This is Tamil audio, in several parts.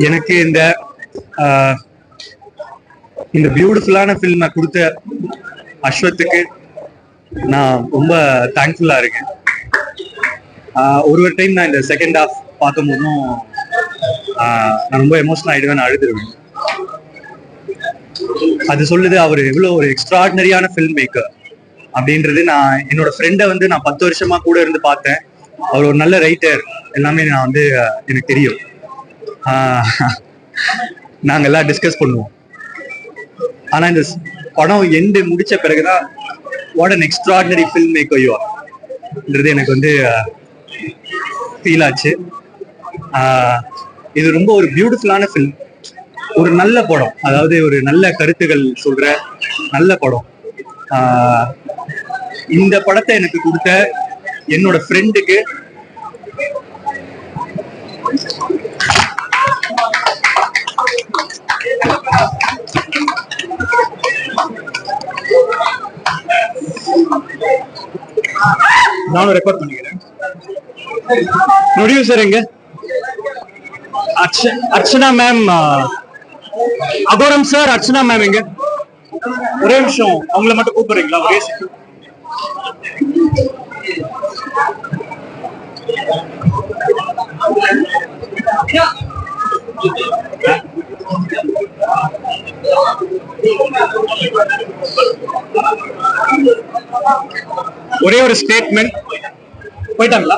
எனக்கு இந்த பியூட்டிஃபுல்லான ஃபில்மை கொடுத்த அஸ்வத்துக்கு நான் ரொம்ப தேங்க்ஃபுல்லா இருக்கேன். ஒரு டைம் நான் இந்த செகண்ட் ஹாஃப் பார்க்கும் போதும் நான் ரொம்ப எமோஷனல் ஆயிடுவேன், நான் அழுதுருவேன். அது சொல்லுது அவர் எவ்வளவு ஒரு எக்ஸ்ட்ராடினரியான ஃபில்ம் மேக்கர் அப்படின்றது. நான் என்னோட ஃப்ரெண்டை நான் 10 வருஷமா கூட இருந்து பார்த்தேன். அவர் ஒரு நல்ல ரைட்டர், எல்லாமே நான் எனக்கு தெரியும். நாங்க எல்லாம் டிஸ்கஸ் பண்ணுவோம். ஆனா இந்த படம் எண்டு முடிச்ச பிறகுதான் what an extraordinary film maker you ஆர்ன்றது எனக்கு ஃபீல் ஆச்சு. இது ரொம்ப ஒரு பியூட்டிஃபுல்லான ஃபில்ம், ஒரு நல்ல படம், அதாவது ஒரு நல்ல கருத்துகள் சொல்ற நல்ல படம். இந்த படத்தை எனக்கு கொடுத்த என்னோட ஃப்ரெண்டுக்கு நானும் ரெக்கார்ட் பண்ணிக்கிறேன். ப்ரொடியூசர் எங்க? Archana ma'am, Aghoram sir, Archana ma'am எங்க? ஒரே நிமிஷம், அவங்கள மட்டும் கூப்பிடுறீங்களா? ஒரே ஒரே ஒரு ஸ்டேட்மெண்ட். போயிட்டாங்களா?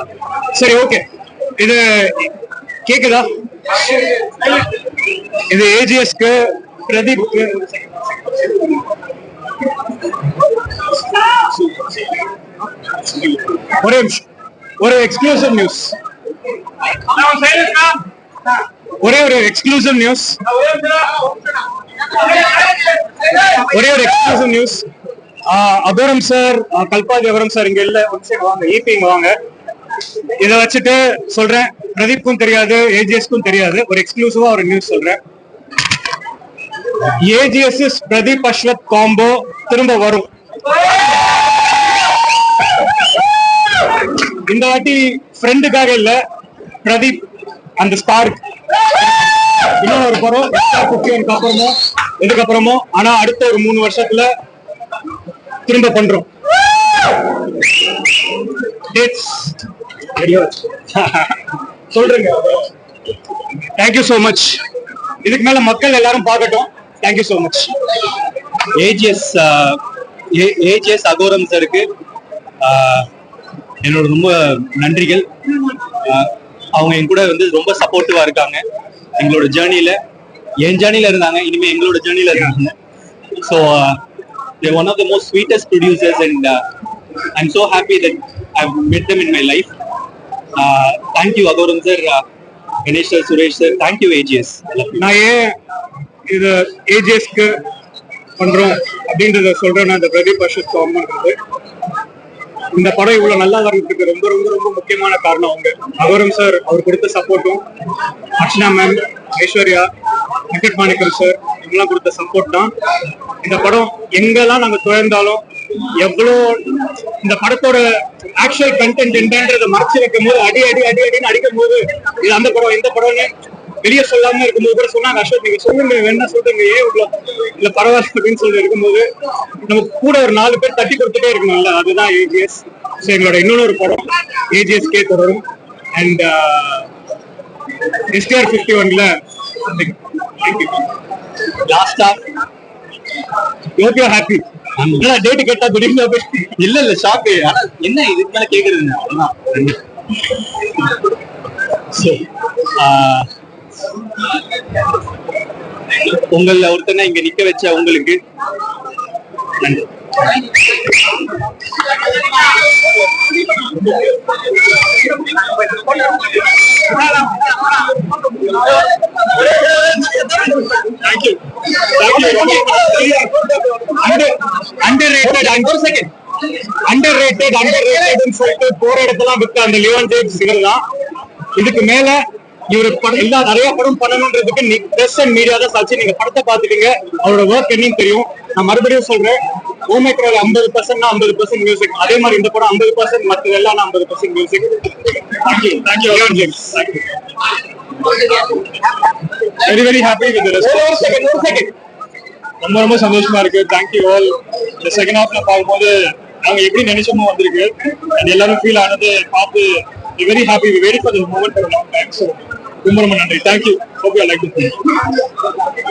சரி, ஓகே. இது கேக்குதா? இது ஏஜிஎஸ்க்கு, பிரதீப்க்கு, ஒரு எக்ஸ்க்ளூசிவ் நியூஸ், ஒரே ஒரு exclusive news, Aghoram sir, Kalpathi Aghoram sir இங்க இல்ல, வாங்க, ஈபி வாங்க. இதை வச்சுட்டு சொல்றேன், பிரதீப்க்கும் தெரியாது, ஏஜிஎஸ்க்கும் தெரியாது, ஒரு எக்ஸ்க்ளூசிவா ஒரு நியூஸ் சொல்றேன். ஏஜிஎஸ் பிரதீப் அஸ்வத் காம்போ திரும்ப வரும். இந்த வாட்டி ஃப்ரெண்டுக்காக இல்ல, பிரதீப் அந்த ஸ்டார் இன்னொரு படம் அப்புறமோ இதுக்கப்புறமோ, ஆனா அடுத்த ஒரு 3 வருஷத்துல திரும்ப பண்றோம். சொல்றேங்க. Thank you so much. இதுக்கு மேல மக்கள் எல்லாரும் பார்க்கட்டும். Thank you so much. ஏஜிஎஸ் அகோரம் சாருக்கு என்னோட ரொம்ப நன்றிகள். அவங்க என் கூட ரொம்ப சப்போர்ட்டிவா இருக்காங்க எங்களோட ஜேர்னில. என் ஜேர்னில இருந்தாங்க, இனிமே எங்களோட ஜேர்னில இருக்காங்க. So they're one of the most sweetest producers and I'm so happy that I've met them in my life. Thank you Agoram sir, Ganesh sir, Suresh sir, thank you AGS. நான் ஏன் இது ஏஜிஎஸ்க்கு பண்றோம் அப்படின்றத சொல்றேன். இந்த பிரதீப் அஸ்வத் காம்போன்றது, இந்த படம் இவ்வளவு நல்லா வர்றதுக்கு ரொம்ப ரொம்ப ரொம்ப முக்கியமான காரணம் அவங்க. அகோரம் சார் அவர் கொடுத்த சப்போர்ட்டும், அர்ச்சனா மேம், ஐஸ்வர்யா, வெங்கட் மாணிக்கம் சார் இவங்கெல்லாம் கொடுத்த சப்போர்ட் தான் இந்த படம் எங்கெல்லாம் நாங்க துயர்ந்தாலும், எவ்வளோ இந்த படத்தோட ஆக்சுவல் கண்டென்ட் என்னன்றதை மறைச்சு வைக்கும் போது, அடி அடி அடி அடின்னு அடிக்கும் போது, இது அந்த படம் இந்த படம்னு வெளியே சொல்லாம இருக்கும்போது கூட சொன்னாங்க, அஸ்வத் நீங்க சொல்லுங்க, என்ன சொல்றீங்க, ஏன் இல்ல பரவாயில்ல அப்படின்னு சொல்லி இருக்கும்போது நமக்கு கூட ஒரு 4 பேர் தட்டி கொடுத்துட்டே இருக்கணும்ல, அதுதான் ஏஜிஎஸ். ஸோ எங்களோட இன்னொரு படம் ஏஜிஎஸ்கே தொடரும். அண்ட் STR 51ல லாஸ்டா ஓகே ஹாப்பி டேட் கேட்டா திடீர்னு இல்ல ஷாக்கு. ஆனா என்ன இதுக்கு மேல கேக்குறதுங்க, அவ்வளவுதான். உங்கள ஒருத்தனை இங்க நிக்க வச்ச உங்களுக்கு நன்றி. அண்டர் ரேட்டட் சொல்லிட்டு போற இடத்தெல்லாம் வித்த அந்த லியோன் ஜேம்ஸ் இவர் தான். இதுக்கு மேல இவரு எல்லா நிறைய படம் பண்ணணுன்றதுக்கு பிரஸ் அண்ட் மீடியா தான் சாட்சி. நீங்க படத்தை பாத்துட்டீங்க, அவரோட ஒர்க் என்னன்னு தெரியும். நான் மறுபடியும் சொல்றேன், ஓமேக்ரோல 50% 50% மியூசிக், அதே மாதிரி இந்த படம் 50% மற்ற எல்லாம் 50% music. Thank you very very happy with response. ரொம்ப ரொம்ப சந்தோஷமா இருக்கு. Thank you all. இந்த செகண்ட் ஹாஃப்ல பார்க்கும்போது நாங்க எப்படி நினைச்சோமோ வந்திருக்கு. எல்லாரும் ஃபீல் ஆனது பார்த்து very happy. Very for the moment for long time. So ரொம்ப ரொம்ப நன்றி. Thank you. Hope you like this.